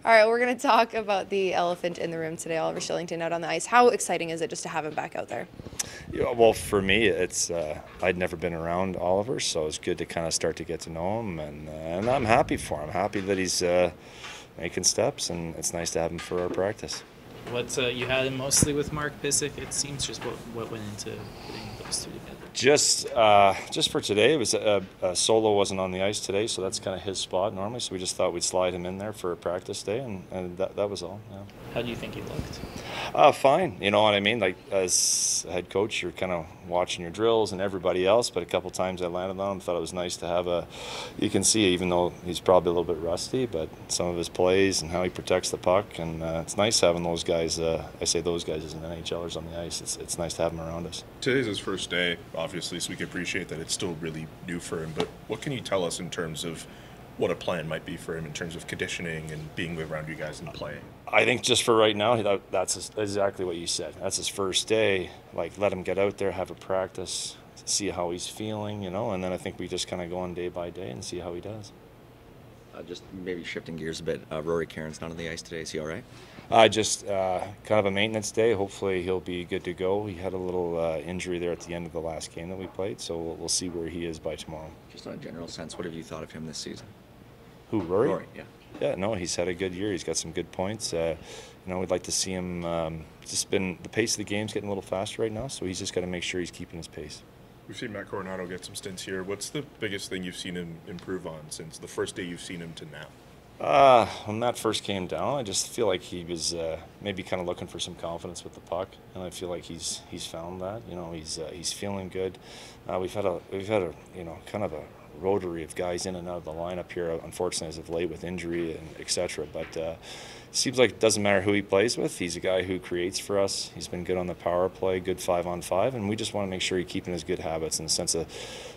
All right, we're going to talk about the elephant in the room today, Oliver Kylington out on the ice. How exciting is it just to have him back out there? Yeah, well, for me, it's I'd never been around Oliver, so it's good to kind of start to get to know him, and I'm happy for him. Happy that he's making steps, and it's nice to have him for our practice. What you had him mostly with Mark Pissick, it seems. Just what went into putting those two together. Just for today, it was Solo wasn't on the ice today, so that's kind of his spot normally. So we just thought we'd slide him in there for a practice day, and that was all. Yeah. How do you think he looked? Fine. You know what I mean? Like, as a head coach, you're kind of watching your drills and everybody else, but a couple times I landed on him, thought it was nice to have you can see, even though he's probably a little bit rusty, but some of his plays and how he protects the puck, and it's nice having those guys, I say those guys as NHLers on the ice. It's nice to have them around us. Today's his first day, obviously, so we can appreciate that it's still really new for him, but what can you tell us in terms of what a plan might be for him in terms of conditioning and being around you guys and playing? I think just for right now, that's exactly what you said. That's his first day. Like, let him get out there, have a practice, see how he's feeling, and then I think we just kind of go on day by day and see how he does. Just maybe shifting gears a bit, Rory Caron's not on the ice today. Is he all right? Just kind of a maintenance day. Hopefully he'll be good to go. He had a little injury there at the end of the last game that we played, so we'll see where he is by tomorrow. Just on a general sense, what have you thought of him this season? Who, Rory? Rory, yeah. Yeah, no, he's had a good year. He's got some good points. We'd like to see him. The pace of the game's getting a little faster right now, so he's just got to make sure he's keeping his pace. We've seen Matt Coronado get some stints here. What's the biggest thing you've seen him improve on since the first day you've seen him to now? When Matt first came down, I just feel like he was maybe kind of looking for some confidence with the puck, and I feel like he's found that. He's feeling good. We've had a kind of a rotary of guys in and out of the lineup here, unfortunately, as of late with injury and etc. But it seems like it doesn't matter who he plays with. He's a guy who creates for us. He's been good on the power play, good 5-on-5, and we just want to make sure he's keeping his good habits in the sense of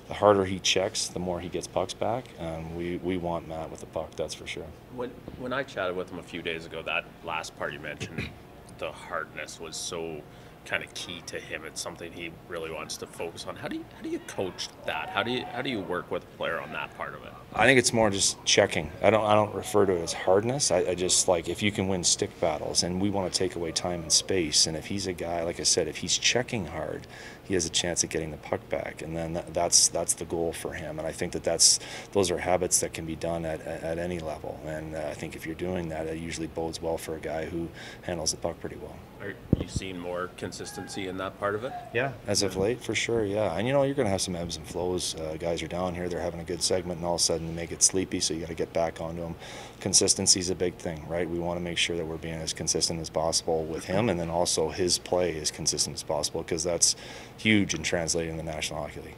the harder he checks, the more he gets pucks back, and we want Matt with the puck, that's for sure. When I chatted with him a few days ago, that last part you mentioned, the hardness was so kind of key to him. It's something he really wants to focus on. How do you coach that? How do you work with a player on that part of it? I think it's more just checking. I don't refer to it as hardness. I just like, if you can win stick battles, and we want to take away time and space, and if he's a guy, like I said, if he's checking hard, he has a chance at getting the puck back, and then that's the goal for him. And I think those are habits that can be done at any level, and I think if you're doing that, it usually bodes well for a guy who handles the puck pretty well. Are you seeing more consistency in that part of it? Yeah, as of late, for sure, yeah. And you're going to have some ebbs and flows. Guys are down here, they're having a good segment, and all of a sudden they make it sleepy, so you got to get back onto them. Consistency is a big thing, right? We want to make sure that we're being as consistent as possible with him, and then also his play is consistent as possible, because that's huge in translating the National Hockey League.